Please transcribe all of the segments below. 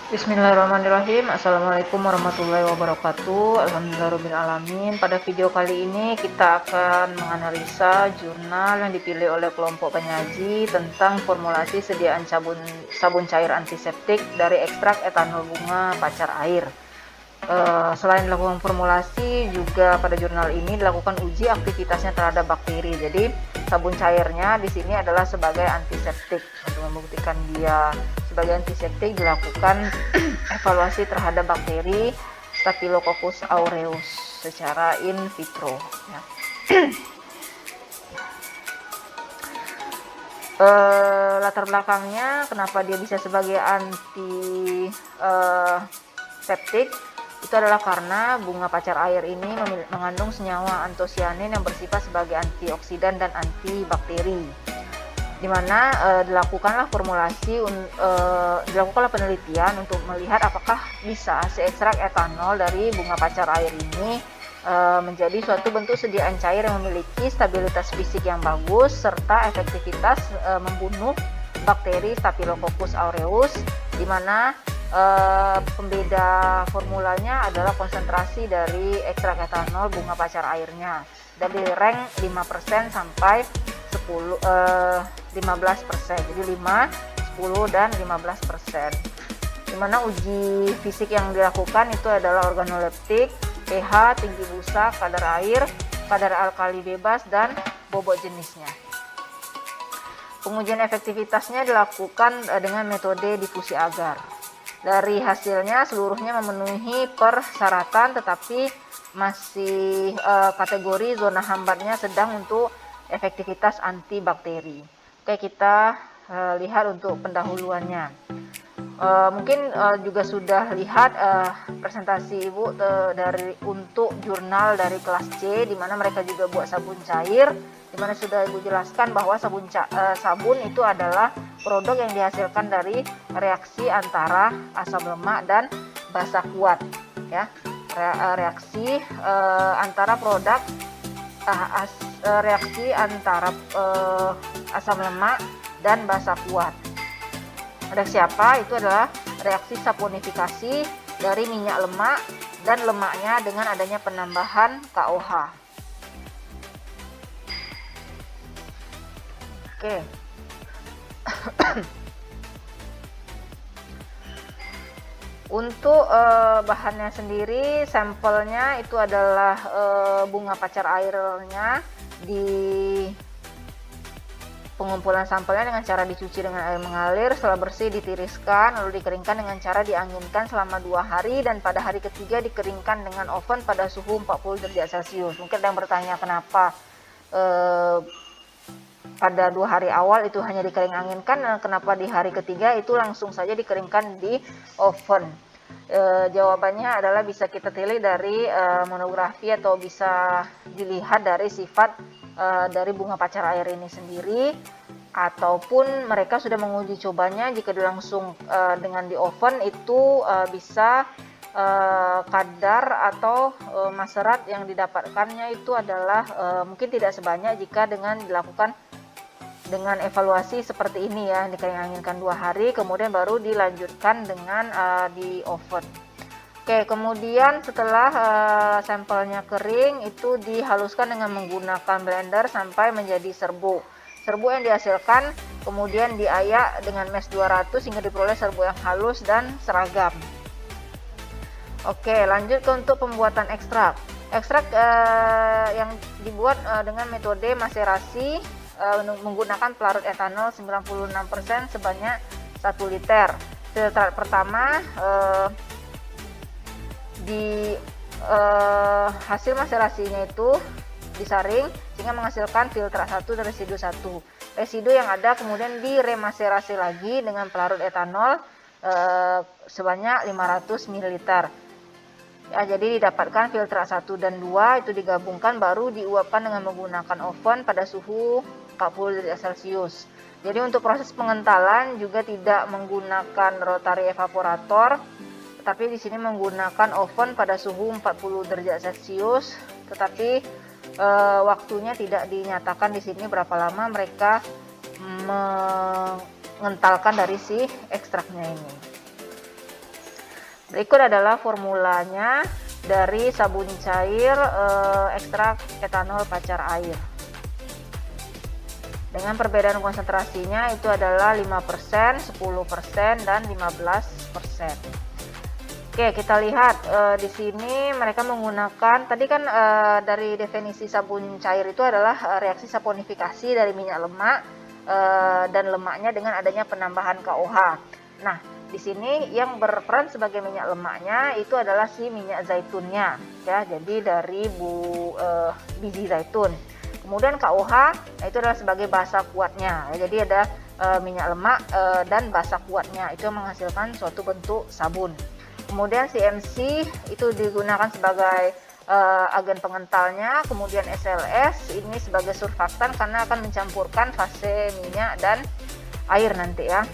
Bismillahirrahmanirrahim. Assalamualaikum warahmatullahi wabarakatuh. Alhamdulillahirrahmanirrahim. Pada video kali ini kita akan menganalisa jurnal yang dipilih oleh kelompok penyaji tentang formulasi sediaan sabun cair antiseptik dari ekstrak etanol bunga pacar air. Selain dilakukan formulasi, juga pada jurnal ini dilakukan uji aktivitasnya terhadap bakteri. Jadi sabun cairnya di sini adalah sebagai antiseptik. Untuk membuktikan dia sebagai antiseptik, dilakukan evaluasi terhadap bakteri Staphylococcus aureus secara in vitro. Ya. Latar belakangnya kenapa dia bisa sebagai antiseptik itu adalah karena bunga pacar air ini mengandung senyawa antosianin yang bersifat sebagai antioksidan dan antibakteri, di mana dilakukanlah penelitian untuk melihat apakah bisa si ekstrak etanol dari bunga pacar air ini menjadi suatu bentuk sediaan cair yang memiliki stabilitas fisik yang bagus serta efektivitas membunuh bakteri Staphylococcus aureus, di mana pembeda formulanya adalah konsentrasi dari ekstrak etanol bunga pacar airnya dari rank 5% sampai 15%. Jadi 5, 10 dan 15%. Dimana uji fisik yang dilakukan itu adalah organoleptik, pH, tinggi busa, kadar air, kadar alkali bebas, dan bobot jenisnya. Pengujian efektivitasnya dilakukan dengan metode difusi agar. Dari hasilnya seluruhnya memenuhi persyaratan, tetapi masih kategori zona hambatnya sedang untuk efektivitas antibakteri. Oke, kita lihat untuk pendahuluannya. Mungkin juga sudah lihat presentasi Ibu untuk jurnal dari kelas C, di mana mereka juga buat sabun cair, di mana sudah Ibu jelaskan bahwa sabun itu adalah produk yang dihasilkan dari reaksi antara asam lemak dan basa kuat, ya. Reaksi antara asam lemak dan basa kuat. Reaksi apa? Itu adalah reaksi saponifikasi dari minyak lemak dan lemaknya dengan adanya penambahan KOH. Oke. Untuk bahannya sendiri, sampelnya itu adalah bunga pacar airnya. Di pengumpulan sampelnya dengan cara dicuci dengan air mengalir, setelah bersih ditiriskan, lalu dikeringkan dengan cara dianginkan selama 2 hari, dan pada hari ketiga dikeringkan dengan oven pada suhu 40 derajat Celcius. Mungkin ada yang bertanya kenapa pada 2 hari awal itu hanya dikering anginkan, dan kenapa di hari ketiga itu langsung saja dikeringkan di oven. Jawabannya adalah bisa kita tilik dari monografi atau bisa dilihat dari sifat dari bunga pacar air ini sendiri, ataupun mereka sudah menguji cobanya jika dilangsung dengan di oven itu bisa kadar atau maserat yang didapatkannya itu adalah mungkin tidak sebanyak jika dengan dilakukan dengan evaluasi seperti ini, ya, dikering anginkan 2 hari kemudian baru dilanjutkan dengan di oven. Oke, kemudian setelah sampelnya kering itu dihaluskan dengan menggunakan blender sampai menjadi serbuk. Serbuk yang dihasilkan kemudian diayak dengan mesh 200 hingga diperoleh serbuk yang halus dan seragam. Oke, lanjut ke untuk pembuatan ekstrak. Ekstrak yang dibuat dengan metode maserasi menggunakan pelarut etanol 96% sebanyak 1 liter. Filtrat pertama hasil maserasinya itu disaring sehingga menghasilkan filtrat 1 dan residu 1. Residu yang ada kemudian diremaserasi lagi dengan pelarut etanol sebanyak 500 ml. Ya, jadi didapatkan filtrat 1 dan 2 itu digabungkan baru diuapkan dengan menggunakan oven pada suhu 40 derajat Celcius. Jadi untuk proses pengentalan juga tidak menggunakan rotary evaporator, tetapi di sini menggunakan oven pada suhu 40 derajat Celcius, tetapi waktunya tidak dinyatakan di sini berapa lama mereka mengentalkan dari si ekstraknya ini. Berikut adalah formulanya dari sabun cair ekstrak etanol pacar air. Dengan perbedaan konsentrasinya itu adalah 5%, 10%, dan 15%. Oke, kita lihat di sini mereka menggunakan, tadi kan dari definisi sabun cair itu adalah reaksi saponifikasi dari minyak lemak dan lemaknya dengan adanya penambahan KOH. Nah, di sini yang berperan sebagai minyak lemaknya itu adalah si minyak zaitunnya, ya. Jadi dari biji zaitun. Kemudian KOH, nah itu adalah sebagai basa kuatnya. Ya, jadi ada minyak lemak dan basa kuatnya itu yang menghasilkan suatu bentuk sabun. Kemudian CMC itu digunakan sebagai agen pengentalnya. Kemudian SLS ini sebagai surfaktan karena akan mencampurkan fase minyak dan air nanti ya.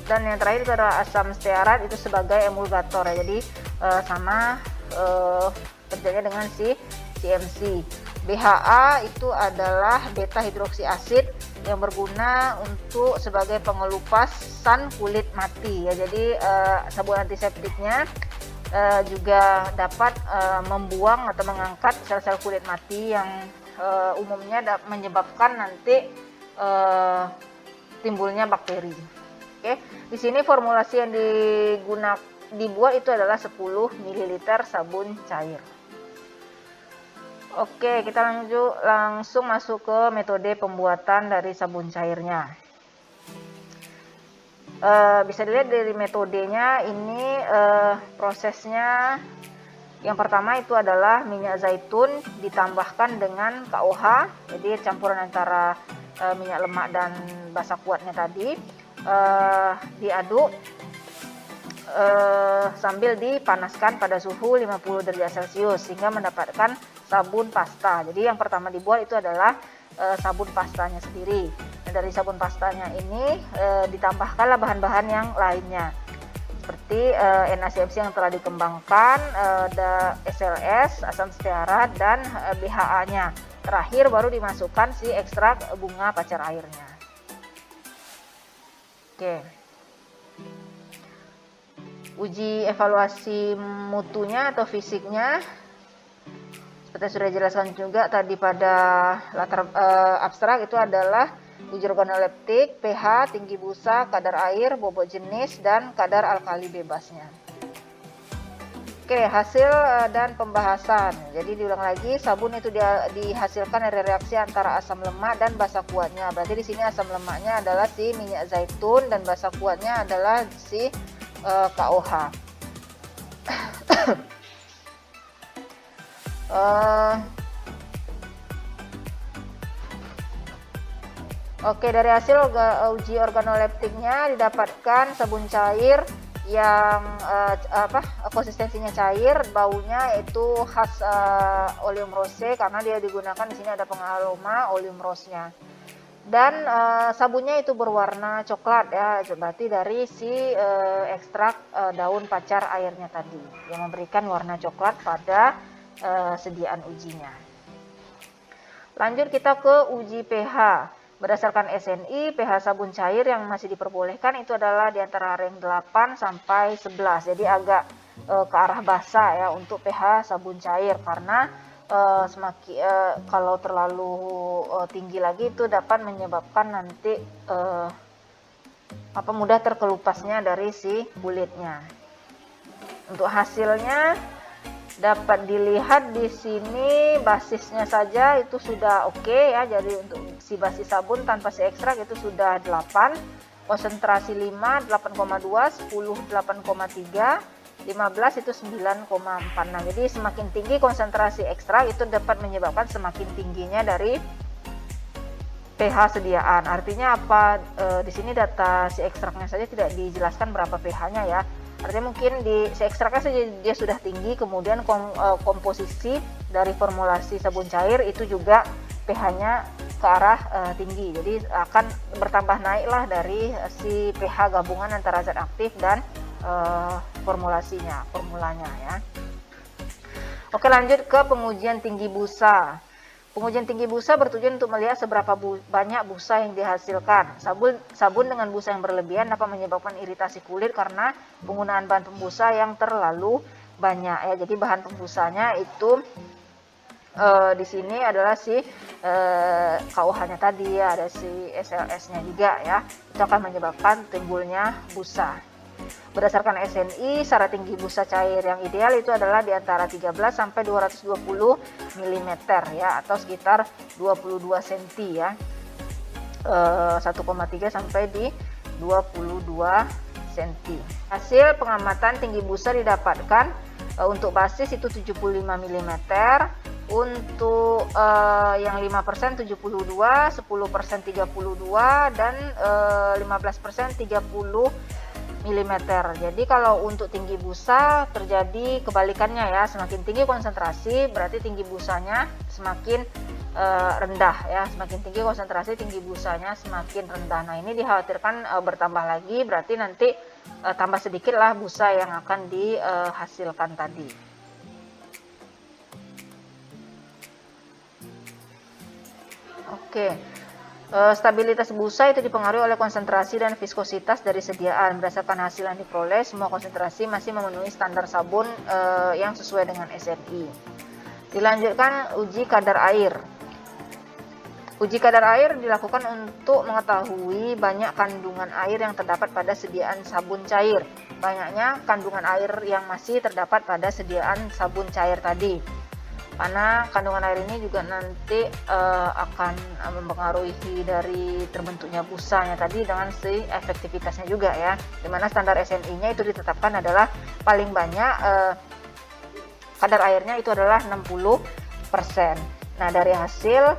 Dan yang terakhir itu adalah asam stearat itu sebagai emulgator ya. Jadi sama kerjanya dengan si CMC. BHA itu adalah beta hidroksi asid yang berguna untuk sebagai pengelupasan kulit mati ya. Jadi sabun antiseptiknya juga dapat membuang atau mengangkat sel-sel kulit mati yang umumnya menyebabkan nanti timbulnya bakteri. Oke, di sini formulasi yang dibuat itu adalah 10 ml sabun cair. Oke, kita langsung masuk ke metode pembuatan dari sabun cairnya. Bisa dilihat dari metodenya ini prosesnya. Yang pertama itu adalah minyak zaitun ditambahkan dengan KOH, jadi campuran antara minyak lemak dan basa kuatnya tadi, diaduk sambil dipanaskan pada suhu 50 derajat Celcius sehingga mendapatkan sabun pasta. Jadi yang pertama dibuat itu adalah sabun pastanya sendiri. Dan dari sabun pastanya ini ditambahkanlah bahan-bahan yang lainnya seperti NaCMC yang telah dikembangkan, SLS, asam stearat, dan BHA-nya. Terakhir baru dimasukkan si ekstrak bunga pacar airnya. Oke. Uji evaluasi mutunya atau fisiknya seperti sudah dijelaskan juga tadi pada latar abstrak itu adalah uji organoleptik, pH, tinggi busa, kadar air, bobot jenis, dan kadar alkali bebasnya. Oke, hasil dan pembahasan. Jadi diulang lagi, sabun itu dihasilkan dari reaksi antara asam lemak dan basa kuatnya. Berarti di sini asam lemaknya adalah si minyak zaitun dan basa kuatnya adalah si KOH. Oke, dari hasil uji organoleptiknya didapatkan sabun cair yang konsistensinya cair, baunya itu khas oleum rose karena dia digunakan di sini ada pengaroma oleum rose-nya. Dan sabunnya itu berwarna coklat ya, berarti dari si ekstrak daun pacar airnya tadi yang memberikan warna coklat pada sediaan ujinya. Lanjut kita ke uji pH. Berdasarkan SNI, pH sabun cair yang masih diperbolehkan itu adalah di antara range 8 sampai 11. Jadi agak ke arah basa ya untuk pH sabun cair karena kalau terlalu tinggi lagi itu dapat menyebabkan nanti mudah terkelupasnya dari si kulitnya. Untuk hasilnya dapat dilihat di sini basisnya saja itu sudah oke ya. Jadi untuk si basis sabun tanpa si ekstrak itu sudah 8, konsentrasi 5 8,2, 10 8,3, 15 itu 9,4. Nah, jadi semakin tinggi konsentrasi ekstrak itu dapat menyebabkan semakin tingginya dari pH sediaan. Artinya apa? Di sini data si ekstraknya saja tidak dijelaskan berapa pH-nya ya. Artinya mungkin di si ekstraknya saja dia sudah tinggi, kemudian komposisi dari formulasi sabun cair itu juga pH-nya ke arah tinggi. Jadi akan bertambah naiklah dari si pH gabungan antara zat aktif dan formulanya ya. Oke, lanjut ke pengujian tinggi busa. Pengujian tinggi busa bertujuan untuk melihat seberapa banyak busa yang dihasilkan. Sabun dengan busa yang berlebihan dapat menyebabkan iritasi kulit karena penggunaan bahan pembusa yang terlalu banyak ya. Jadi bahan pembusanya itu di sini adalah si KUH-nya tadi ya, ada si SLS-nya juga ya. Itu akan menyebabkan timbulnya busa. Berdasarkan SNI, syarat tinggi busa cair yang ideal itu adalah di antara 13 sampai 220 mm ya, atau sekitar 22 cm ya. 1,3 sampai di 22 cm. Hasil pengamatan tinggi busa didapatkan untuk basis itu 75 mm, untuk yang 5% 72, 10% 32, dan 15% 30 mm. Jadi kalau untuk tinggi busa terjadi kebalikannya ya, semakin tinggi konsentrasi berarti tinggi busanya semakin rendah ya, semakin tinggi konsentrasi tinggi busanya semakin rendah. Nah ini dikhawatirkan bertambah lagi, berarti nanti tambah sedikit lah busa yang akan dihasilkan tadi. Oke. Stabilitas busa itu dipengaruhi oleh konsentrasi dan viskositas dari sediaan. Berdasarkan hasil yang diperoleh, semua konsentrasi masih memenuhi standar sabun yang sesuai dengan SNI. Dilanjutkan uji kadar air. Uji kadar air dilakukan untuk mengetahui banyak kandungan air yang terdapat pada sediaan sabun cair. Banyaknya kandungan air yang masih terdapat pada sediaan sabun cair tadi. Karena kandungan air ini juga nanti akan mempengaruhi dari terbentuknya busanya tadi dengan si efektivitasnya juga ya, dimana standar SNI-nya itu ditetapkan adalah paling banyak kadar airnya itu adalah 60%. Nah dari hasil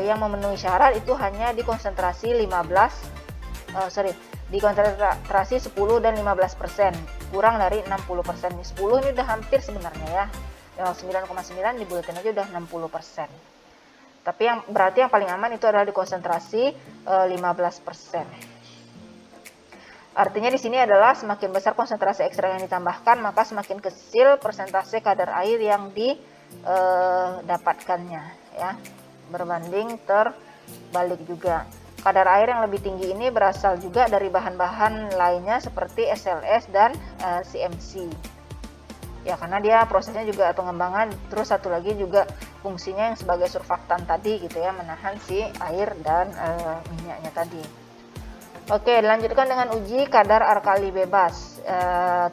yang memenuhi syarat itu hanya di konsentrasi di konsentrasi 10 dan 15%, kurang dari 60%. 10 ini udah hampir sebenarnya ya, 9,9 di buletin aja udah 60%. Tapi yang berarti yang paling aman itu adalah di konsentrasi 15%. Artinya di sini adalah semakin besar konsentrasi ekstrak yang ditambahkan, maka semakin kecil persentase kadar air yang didapatkannya ya. Berbanding terbalik juga. Kadar air yang lebih tinggi ini berasal juga dari bahan-bahan lainnya seperti SLS dan CMC. Ya karena dia prosesnya juga pengembangan, terus satu lagi juga fungsinya yang sebagai surfaktan tadi gitu ya, menahan si air dan minyaknya tadi. Oke, dilanjutkan dengan uji kadar alkali bebas.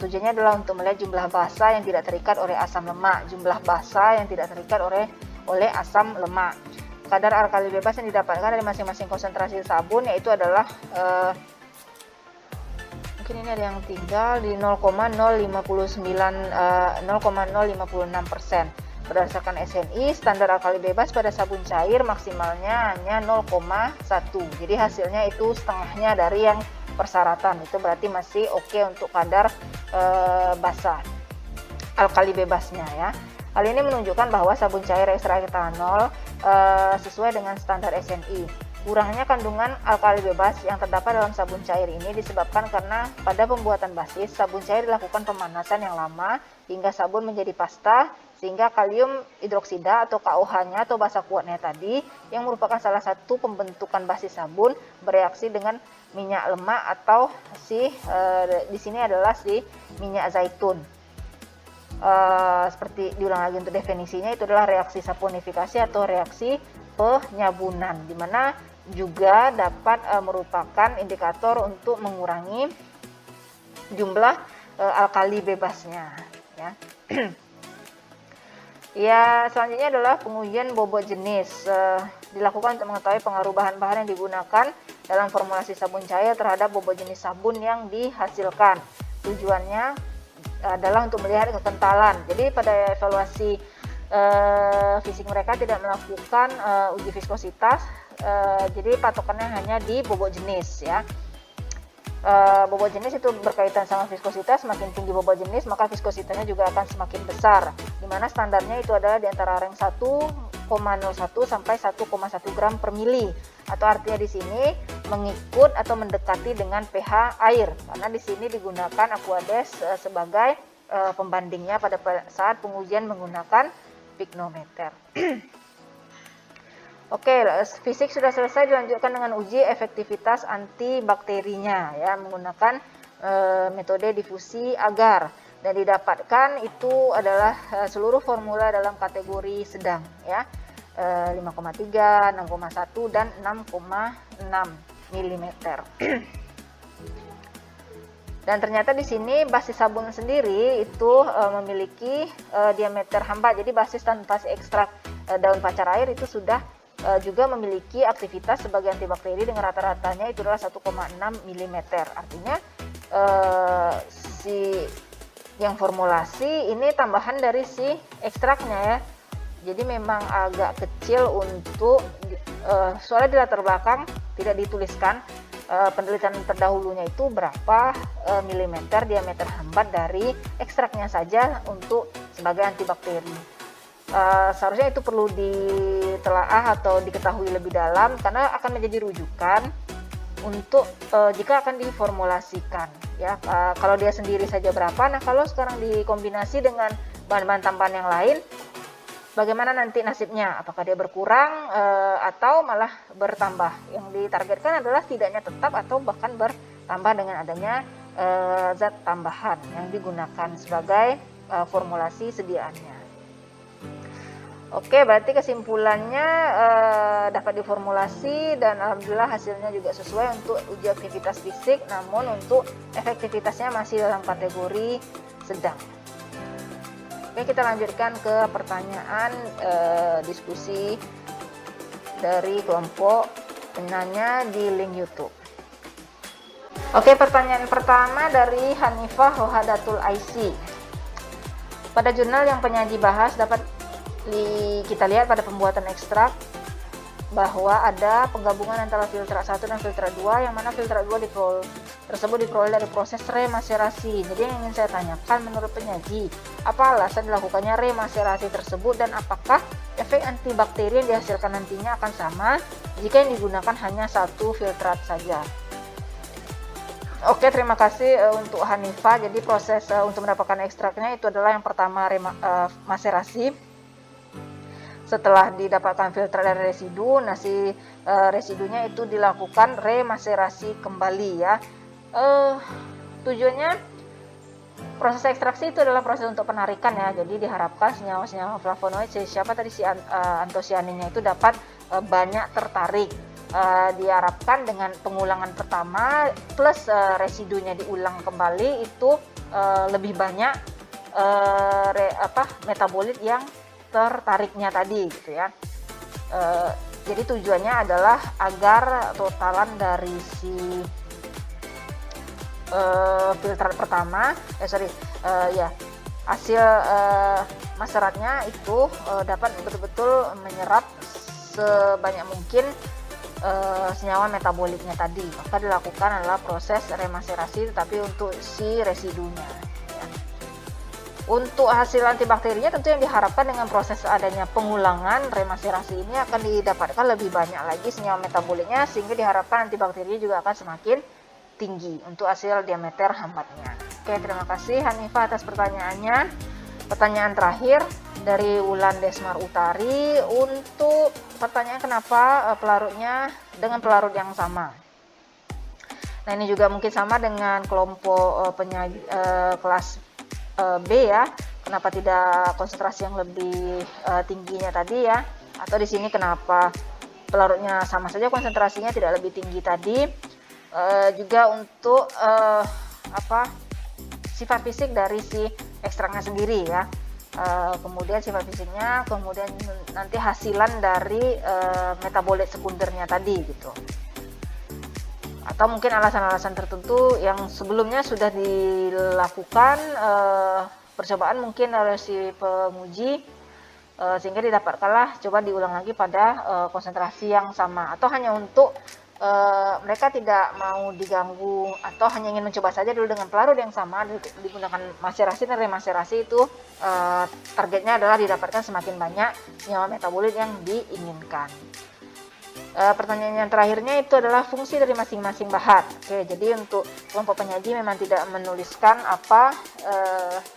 Tujuannya adalah untuk melihat jumlah basa yang tidak terikat oleh asam lemak, oleh asam lemak. Kadar alkali bebas yang didapatkan dari masing-masing konsentrasi sabun yaitu adalah mungkin ini ada yang tinggal di 0,056%. Berdasarkan SNI, standar alkali bebas pada sabun cair maksimalnya hanya 0,1. Jadi hasilnya itu setengahnya dari yang persyaratan. Itu berarti masih oke untuk kadar basa alkali bebasnya ya. Hal ini menunjukkan bahwa sabun cair ekstrak etanol sesuai dengan standar SNI. Kurangnya kandungan alkali bebas yang terdapat dalam sabun cair ini disebabkan karena pada pembuatan basis, sabun cair dilakukan pemanasan yang lama hingga sabun menjadi pasta, sehingga kalium hidroksida atau KUH-nya atau basa kuatnya tadi yang merupakan salah satu pembentukan basis sabun bereaksi dengan minyak lemak atau di sini adalah si minyak zaitun. Seperti diulang lagi untuk definisinya, itu adalah reaksi saponifikasi atau reaksi penyabunan, di mana juga dapat merupakan indikator untuk mengurangi jumlah alkali bebasnya ya. Ya, selanjutnya adalah pengujian bobot jenis. Dilakukan untuk mengetahui pengaruh bahan-bahan yang digunakan dalam formulasi sabun cair terhadap bobot jenis sabun yang dihasilkan. Tujuannya adalah untuk melihat kekentalan. Jadi pada evaluasi fisik mereka tidak melakukan uji viskositas, jadi patokannya hanya di bobot jenis ya. Bobot jenis itu berkaitan sama viskositas, semakin tinggi bobot jenis maka viskositasnya juga akan semakin besar, dimana standarnya itu adalah di antara rank 1,01 sampai 1,1 gram per mili, atau artinya di sini mengikut atau mendekati dengan pH air, karena di sini digunakan Aquades sebagai pembandingnya pada saat pengujian menggunakan pignometer. Oke, fisik sudah selesai, dilanjutkan dengan uji efektivitas antibakterinya ya menggunakan metode difusi agar, dan didapatkan itu adalah seluruh formula dalam kategori sedang ya, 5,3, 6,1 dan 6,6 mm. Dan ternyata di sini basis sabun sendiri itu memiliki diameter hambat. Jadi basis tanpa ekstrak daun pacar air itu sudah juga memiliki aktivitas sebagai antibakteri dengan rata-ratanya itu adalah 1,6 mm. Artinya si yang formulasi ini tambahan dari si ekstraknya ya. Jadi memang agak kecil untuk soalnya di latar belakang tidak dituliskan penelitian terdahulunya itu berapa milimeter diameter hambat dari ekstraknya saja untuk sebagai antibakteri. Seharusnya itu perlu ditelaah atau diketahui lebih dalam karena akan menjadi rujukan untuk jika akan diformulasikan ya. Kalau dia sendiri saja berapa, nah kalau sekarang dikombinasi dengan bahan-bahan tambahan yang lain, bagaimana nanti nasibnya? Apakah dia berkurang atau malah bertambah? Yang ditargetkan adalah tidaknya tetap atau bahkan bertambah dengan adanya zat tambahan yang digunakan sebagai formulasi sediaannya. Oke, berarti kesimpulannya dapat diformulasi dan alhamdulillah hasilnya juga sesuai untuk uji aktivitas fisik, namun untuk efektivitasnya masih dalam kategori sedang. Oke, kita lanjutkan ke pertanyaan diskusi dari kelompok penanya di link YouTube. Oke, pertanyaan pertama dari Hanifah Rohadatul IC. Pada jurnal yang penyaji bahas dapat kita lihat pada pembuatan ekstrak bahwa ada penggabungan antara filtrat 1 dan filtrat 2, yang mana filtrat 2 tersebut diperoleh dari proses remaserasi. Jadi yang ingin saya tanyakan, menurut penyaji, apa alasan dilakukannya remaserasi tersebut dan apakah efek antibakteri yang dihasilkan nantinya akan sama jika yang digunakan hanya satu filtrat saja? Oke, terima kasih untuk Hanifah. Jadi proses untuk mendapatkan ekstraknya itu adalah yang pertama maserasi. Setelah didapatkan filter dari residu, residunya itu dilakukan remaserasi kembali ya. Tujuannya proses ekstraksi itu adalah proses untuk penarikan ya. Jadi diharapkan senyawa-senyawa flavonoid, siapa tadi si antosianinnya itu dapat banyak tertarik. Diharapkan dengan pengulangan pertama plus residunya diulang kembali itu lebih banyak metabolit yang tertariknya tadi gitu ya. Jadi tujuannya adalah agar totalan dari si filtrat pertama hasil maseratnya itu dapat betul-betul menyerap sebanyak mungkin senyawa metaboliknya tadi. Maka dilakukan adalah proses remaserasi tetapi untuk si residunya. Untuk hasil antibakterinya tentu yang diharapkan dengan proses adanya pengulangan remaserasi ini akan didapatkan lebih banyak lagi senyawa metaboliknya sehingga diharapkan antibakterinya juga akan semakin tinggi untuk hasil diameter hambatnya. Oke, terima kasih Hanifah atas pertanyaannya. Pertanyaan terakhir dari Wulan Desmar Utari untuk pertanyaan kenapa pelarutnya dengan pelarut yang sama. Nah, ini juga mungkin sama dengan kelompok kelas B ya, kenapa tidak konsentrasi yang lebih tingginya tadi ya, atau di sini kenapa pelarutnya sama saja konsentrasinya tidak lebih tinggi tadi. Juga untuk sifat fisik dari si ekstraknya sendiri ya, kemudian sifat fisiknya, kemudian nanti hasilan dari metabolit sekundernya tadi gitu. Atau mungkin alasan-alasan tertentu yang sebelumnya sudah dilakukan percobaan mungkin oleh si penguji sehingga didapatkanlah coba diulang lagi pada konsentrasi yang sama, atau hanya untuk mereka tidak mau diganggu atau hanya ingin mencoba saja dulu dengan pelarut yang sama digunakan maserasi dan remaserasi itu targetnya adalah didapatkan semakin banyak senyawa metabolit yang diinginkan. Pertanyaan yang terakhirnya itu adalah fungsi dari masing-masing bahan. Oke, jadi untuk kelompok penyaji memang tidak menuliskan apa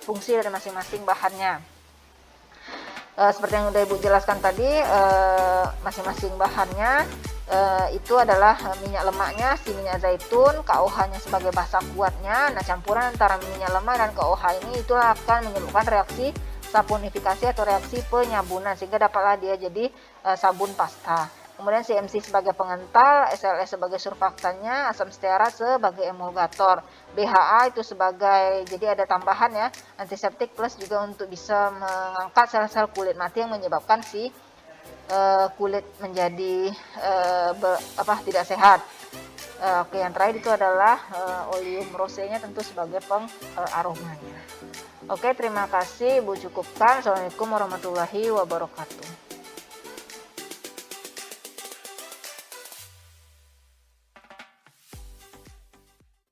fungsi dari masing-masing bahannya. seperti yang udah Ibu jelaskan tadi, masing-masing bahannya itu adalah minyak lemaknya, si minyak zaitun, KOH-nya sebagai basa kuatnya. Nah, campuran antara minyak lemak dan KOH ini itu akan menyebabkan reaksi saponifikasi atau reaksi penyabunan, sehingga dapatlah dia jadi sabun pasta. Kemudian CMC sebagai pengental, SLS sebagai surfaktannya, asam stearat sebagai emulgator, BHA itu sebagai, jadi ada tambahan ya, antiseptik plus juga untuk bisa mengangkat sel-sel kulit mati yang menyebabkan si kulit menjadi tidak sehat. Oke, yang terakhir itu adalah oleum rosenya tentu sebagai pengaromanya. Oke, terima kasih Ibu, cukupkan. Assalamualaikum warahmatullahi wabarakatuh.